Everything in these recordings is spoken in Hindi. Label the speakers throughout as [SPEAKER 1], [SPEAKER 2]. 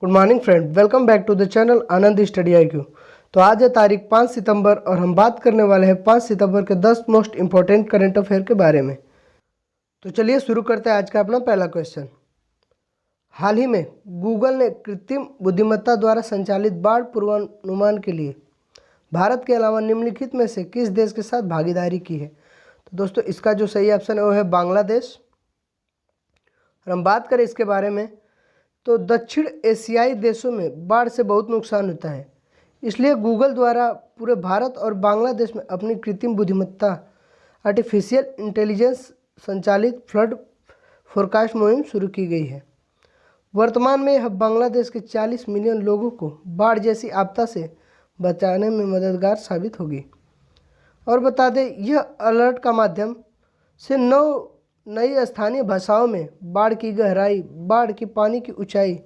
[SPEAKER 1] Good morning friend, welcome back to the channel Anand study IQ। तो आज है तारीख 5 सितंबर और हम बात करने वाले हैं 5 सितंबर के 10 मोस्ट इंपॉर्टेंट करंट अफेयर के बारे में। तो चलिए शुरू करते हैं आज का अपना पहला क्वेश्चन। हाल ही में गूगल ने कृत्रिम बुद्धिमत्ता द्वारा संचालित बाढ़ पूर्वानुमान के लिए भारत के अलावा निम्नलिखित में से किस देश के साथ भागीदारी की है? तो दोस्तों इसका जो सही ऑप्शन है वो है बांग्लादेश। और हम बात करें इसके बारे में तो दक्षिण एशियाई देशों में बाढ़ से बहुत नुकसान होता है, इसलिए गूगल द्वारा पूरे भारत और बांग्लादेश में अपनी कृत्रिम बुद्धिमत्ता आर्टिफिशियल इंटेलिजेंस संचालित फ्लड फोरकास्ट मुहिम शुरू की गई है। वर्तमान में यह बांग्लादेश के 40 मिलियन लोगों को बाढ़ जैसी आपदा से बचाने में मददगार साबित होगी। और बता दें, यह अलर्ट का माध्यम से 9 नई स्थानीय भाषाओं में बाढ़ की गहराई, बाढ़ की पानी की ऊंचाई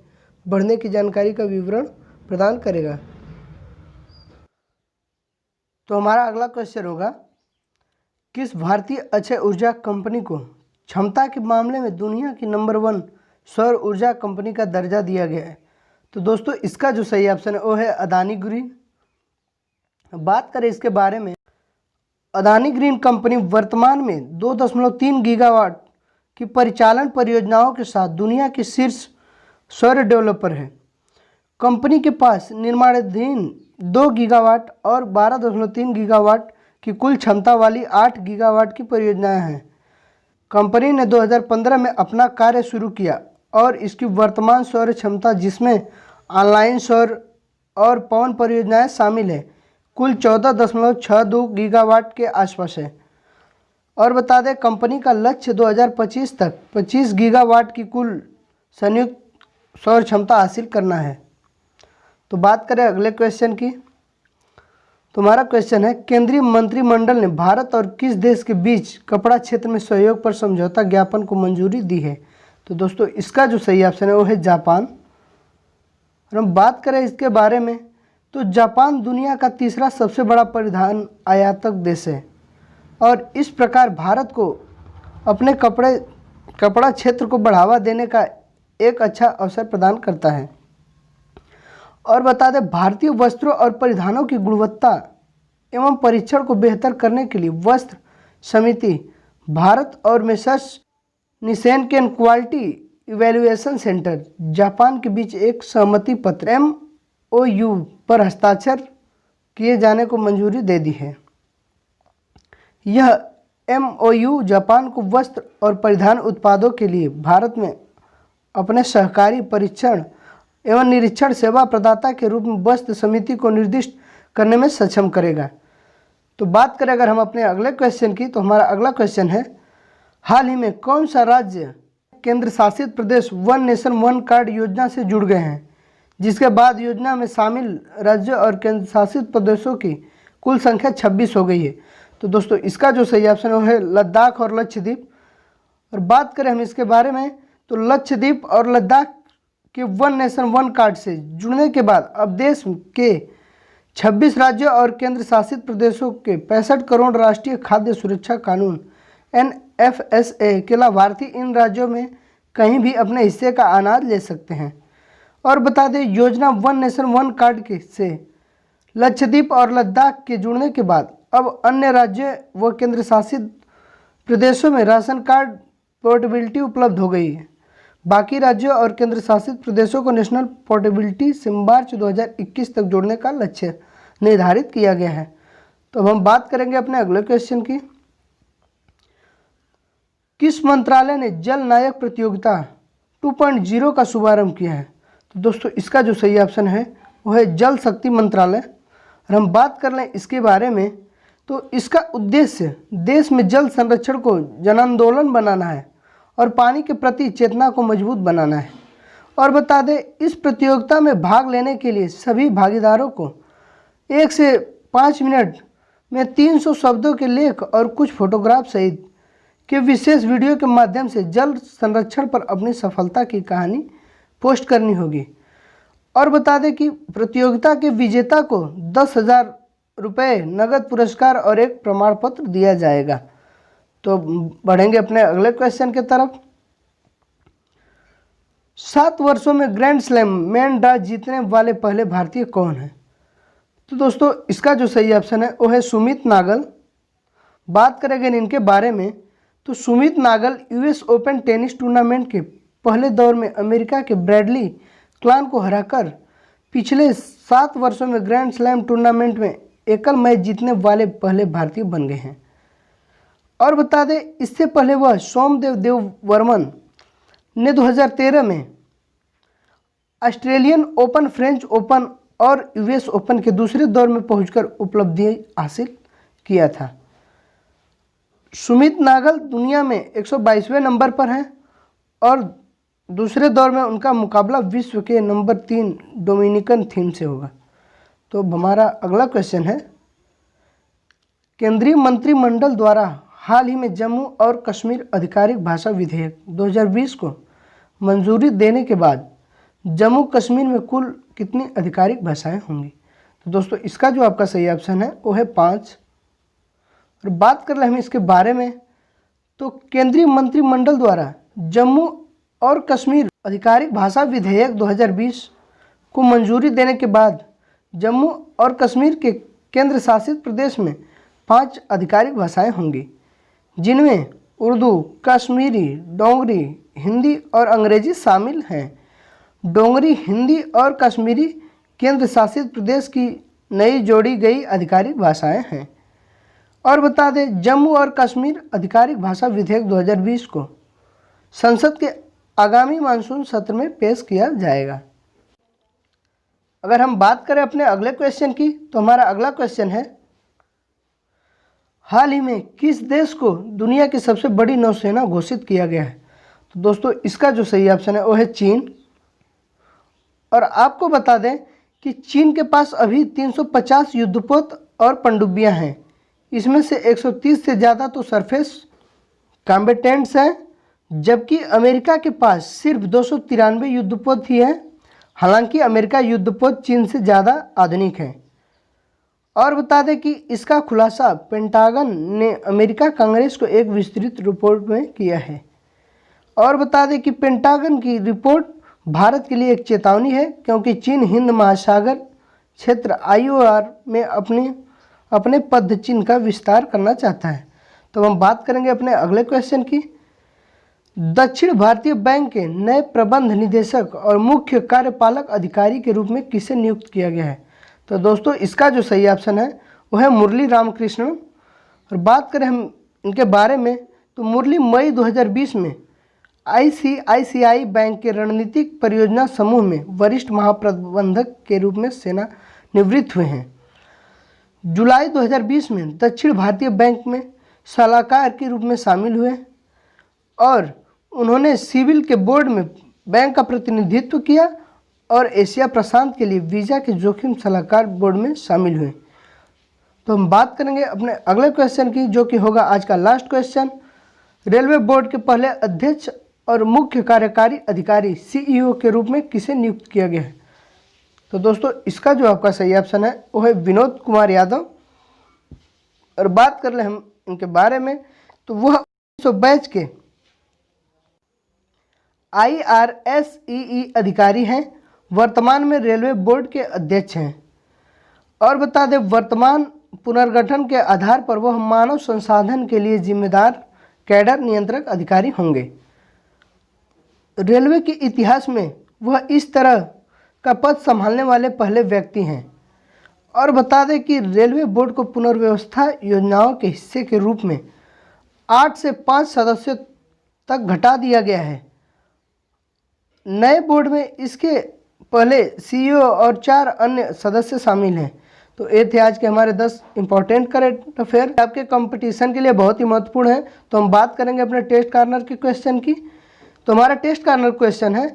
[SPEAKER 1] बढ़ने की जानकारी का विवरण प्रदान करेगा। तो हमारा अगला क्वेश्चन होगा, किस भारतीय अक्षय ऊर्जा कंपनी को क्षमता के मामले में दुनिया की नंबर 1 सौर ऊर्जा कंपनी का दर्जा दिया गया है? तो दोस्तों इसका जो सही ऑप्शन है वो है अदानी ग्रीन। बात करें इसके बारे में, अदानी ग्रीन कंपनी वर्तमान में 2.3 गीगावाट की परिचालन परियोजनाओं के साथ दुनिया की शीर्ष सौर डेवलपर है। कंपनी के पास निर्माणाधीन 2 गीगावाट और 12.3 गीगावाट की कुल क्षमता वाली 8 गीगावाट की परियोजनाएं हैं। कंपनी ने 2015 में अपना कार्य शुरू किया और इसकी वर्तमान सौर क्षमता, जिसमें ऑनलाइन सौर और पवन परियोजनाएं शामिल है, कुल 14.62 गीगावाट के आसपास है। और बता दें, कंपनी का लक्ष्य 2025 तक 25 गीगावाट की कुल संयुक्त सौर क्षमता हासिल करना है। तो बात करें अगले क्वेश्चन की। तुम्हारा क्वेश्चन है, केंद्रीय मंत्रिमंडल ने भारत और किस देश के बीच कपड़ा क्षेत्र में सहयोग पर समझौता ज्ञापन को मंजूरी दी है? तो दोस्तों इसका जो सही ऑप्शन है वो है जापान। और हम बात करें इसके बारे में तो जापान दुनिया का तीसरा सबसे बड़ा परिधान आयातक देश है और इस प्रकार भारत को अपने कपड़ा क्षेत्र को बढ़ावा देने का एक अच्छा अवसर प्रदान करता है। और बता दें, भारतीय वस्त्रों और परिधानों की गुणवत्ता एवं परीक्षण को बेहतर करने के लिए वस्त्र समिति भारत और Messrs Nissenken quality evaluation centre Japan के बीच एक सहमति पत्र MOU पर हस्ताक्षर किए जाने को मंजूरी दे दी है। यह MOU जापान को वस्त्र और परिधान उत्पादों के लिए भारत में अपने सहकारी परीक्षण एवं निरीक्षण सेवा प्रदाता के रूप में वस्त्र समिति को निर्दिष्ट करने में सक्षम करेगा। तो बात करें अगर हम अपने अगले क्वेश्चन की, तो हमारा अगला क्वेश्चन है, हाल ही में कौन सा राज्य केंद्र शासित प्रदेश वन नेशन वन कार्ड योजना से जुड़ गए हैं, जिसके बाद योजना में शामिल राज्यों और केंद्र शासित प्रदेशों की कुल संख्या 26 हो गई है? तो दोस्तों इसका जो सही ऑप्शन है लद्दाख और लक्षद्वीप। और बात करें हम इसके बारे में तो लक्षद्वीप और लद्दाख के वन नेशन वन कार्ड से जुड़ने के बाद अब देश के 26 राज्यों और केंद्र शासित प्रदेशों के 65 करोड़ राष्ट्रीय खाद्य सुरक्षा कानून NFSA के लाभार्थी इन राज्यों में कहीं भी अपने हिस्से का अनाज ले सकते हैं। और बता दें, योजना वन नेशन वन कार्ड के से लक्षद्वीप और लद्दाख के जुड़ने के बाद अब अन्य राज्यों व केंद्र शासित प्रदेशों में राशन कार्ड पोर्टेबिलिटी उपलब्ध हो गई है। बाकी राज्यों और केंद्र शासित प्रदेशों को नेशनल पोर्टेबिलिटी से मार्च 2021 तक जोड़ने का लक्ष्य निर्धारित किया गया है। तो अब हम बात करेंगे अपने अगले क्वेश्चन की। किस मंत्रालय ने जल नायक प्रतियोगिता 2.0 का शुभारंभ किया है? तो दोस्तों इसका जो सही ऑप्शन है वो है जल शक्ति मंत्रालय। और हम बात कर लें इसके बारे में तो इसका उद्देश्य देश में जल संरक्षण को जन आंदोलन बनाना है और पानी के प्रति चेतना को मजबूत बनाना है। और बता दें, इस प्रतियोगिता में भाग लेने के लिए सभी भागीदारों को 1 से 5 मिनट में 300 शब्दों के लेख और कुछ फोटोग्राफ सहित के विशेष वीडियो के माध्यम से जल संरक्षण पर अपनी सफलता की कहानी पोस्ट करनी होगी। और बता दें कि प्रतियोगिता के विजेता को 10,000 रुपये नगद पुरस्कार और एक प्रमाण पत्र दिया जाएगा। तो बढ़ेंगे अपने अगले क्वेश्चन की तरफ। 7 वर्षों में ग्रैंड स्लैम मेन ड्रा जीतने वाले पहले भारतीय कौन है? तो दोस्तों इसका जो सही ऑप्शन है वो है सुमित नागल। बात करें अगर इनके बारे में तो Sumit Nagal US Open tennis tournament के पहले दौर में अमेरिका के ब्रैडली क्लान को हराकर पिछले 7 वर्षों में ग्रैंड स्लैम टूर्नामेंट में एकल मैच जीतने वाले पहले भारतीय बन गए हैं। और बता दें इससे पहले वह सोमदेव देववर्मन ने 2013 में ऑस्ट्रेलियन ओपन, फ्रेंच ओपन और यूएस ओपन के दूसरे दौर में पहुंचकर उपलब्धि हासिल किया था। सुमित नागल दुनिया में 122वें नंबर पर हैं और दूसरे दौर में उनका मुकाबला विश्व के नंबर 3 डोमिनिकन थीम से होगा। तो हमारा अगला क्वेश्चन है, केंद्रीय मंत्रिमंडल द्वारा हाल ही में जम्मू और कश्मीर आधिकारिक भाषा विधेयक 2020 को मंजूरी देने के बाद जम्मू कश्मीर में कुल कितनी आधिकारिक भाषाएं होंगी? तो दोस्तों इसका जो आपका सही ऑप्शन है वो है 5। और बात कर रहे हैं हम इसके बारे में तो केंद्रीय मंत्रिमंडल द्वारा जम्मू और कश्मीर आधिकारिक भाषा विधेयक 2020 को मंजूरी देने के बाद जम्मू और कश्मीर के केंद्र शासित प्रदेश में 5 आधिकारिक भाषाएं होंगी, जिनमें उर्दू, कश्मीरी, डोगरी, हिंदी और अंग्रेजी शामिल हैं। डोगरी, हिंदी और कश्मीरी केंद्र शासित प्रदेश की नई जोड़ी गई आधिकारिक भाषाएं हैं। और बता दें जम्मू और कश्मीर आधिकारिक भाषा विधेयक 2020 को संसद के आगामी मानसून सत्र में पेश किया जाएगा। अगर हम बात करें अपने अगले क्वेश्चन की तो हमारा अगला क्वेश्चन है, हाल ही में किस देश को दुनिया की सबसे बड़ी नौसेना घोषित किया गया है? तो दोस्तों इसका जो सही ऑप्शन है वो है चीन। और आपको बता दें कि चीन के पास अभी 350 युद्धपोत और पनडुब्बियां हैं। इसमें से 130 से ज़्यादा तो सरफेस कॉम्बेटेंट्स हैं, जबकि अमेरिका के पास सिर्फ 293 युद्धपोत ही हैं। हालांकि अमेरिका युद्धपोत चीन से ज़्यादा आधुनिक है। और बता दें कि इसका खुलासा पेंटागन ने अमेरिका कांग्रेस को एक विस्तृत रिपोर्ट में किया है। और बता दें कि पेंटागन की रिपोर्ट भारत के लिए एक चेतावनी है, क्योंकि चीन हिंद महासागर क्षेत्र IOR में अपने पद चिन्ह का विस्तार करना चाहता है। तो हम बात करेंगे अपने अगले क्वेश्चन की, दक्षिण भारतीय बैंक के नए प्रबंध निदेशक और मुख्य कार्यपालक अधिकारी के रूप में किसे नियुक्त किया गया है? तो दोस्तों इसका जो सही ऑप्शन है वो है मुरली रामकृष्णन। और बात करें हम इनके बारे में तो मुरली मई 2020 में ICICI बैंक के रणनीतिक परियोजना समूह में वरिष्ठ महाप्रबंधक के रूप में सेना निवृत्त हुए हैं। जुलाई 2020 में दक्षिण भारतीय बैंक में सलाहकार के रूप में शामिल हुए और उन्होंने सिविल के बोर्ड में बैंक का प्रतिनिधित्व किया और एशिया प्रशांत के लिए वीज़ा के जोखिम सलाहकार बोर्ड में शामिल हुए। तो हम बात करेंगे अपने अगले क्वेश्चन की, जो कि होगा आज का लास्ट क्वेश्चन, रेलवे बोर्ड के पहले अध्यक्ष और मुख्य कार्यकारी अधिकारी CEO के रूप में किसे नियुक्त किया गया है? तो दोस्तों इसका जो आपका सही ऑप्शन है वो है विनोद कुमार यादव। और बात कर ले हम इनके बारे में तो वह 1900 बैच के IRSEE अधिकारी हैं, वर्तमान में रेलवे बोर्ड के अध्यक्ष हैं। और बता दें वर्तमान पुनर्गठन के आधार पर वह मानव संसाधन के लिए जिम्मेदार कैडर नियंत्रक अधिकारी होंगे। रेलवे के इतिहास में वह इस तरह का पद संभालने वाले पहले व्यक्ति हैं। और बता दें कि रेलवे बोर्ड को पुनर्व्यवस्था योजनाओं के हिस्से के रूप में 8 से 5 सदस्यों तक घटा दिया गया है। नए बोर्ड में इसके पहले CEO और 4 अन्य सदस्य शामिल हैं। तो ये थे आज के हमारे 10 इंपॉर्टेंट करंट अफेयर, आपके कंपटीशन के लिए बहुत ही महत्वपूर्ण है। तो हम बात करेंगे अपने टेस्ट कॉर्नर के क्वेश्चन की। तो हमारा टेस्ट कॉर्नर क्वेश्चन है,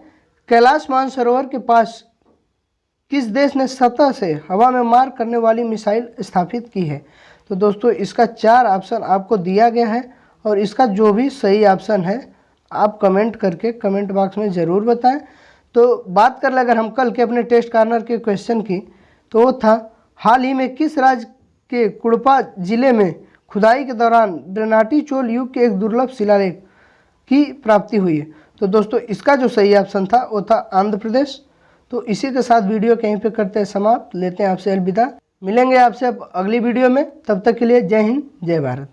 [SPEAKER 1] कैलाश मानसरोवर के पास किस देश ने सतह से हवा में मार करने वाली मिसाइल स्थापित की है? तो दोस्तों इसका 4 ऑप्शन आपको दिया गया है और इसका जो भी सही ऑप्शन है आप कमेंट करके कमेंट बॉक्स में ज़रूर बताएं। तो बात कर ले अगर हम कल के अपने टेस्ट कॉर्नर के क्वेश्चन की तो वो था, हाल ही में किस राज्य के कुड़पा जिले में खुदाई के दौरान ड्रेनाटी चोल युग के एक दुर्लभ शिलालेख की प्राप्ति हुई है। तो दोस्तों इसका जो सही ऑप्शन था वो था आंध्र प्रदेश। तो इसी के साथ वीडियो कहीं पे करते हैं समाप्त, लेते हैं आपसे अलविदा। मिलेंगे आपसे अब अगली वीडियो में, तब तक के लिए जय हिंद जय भारत।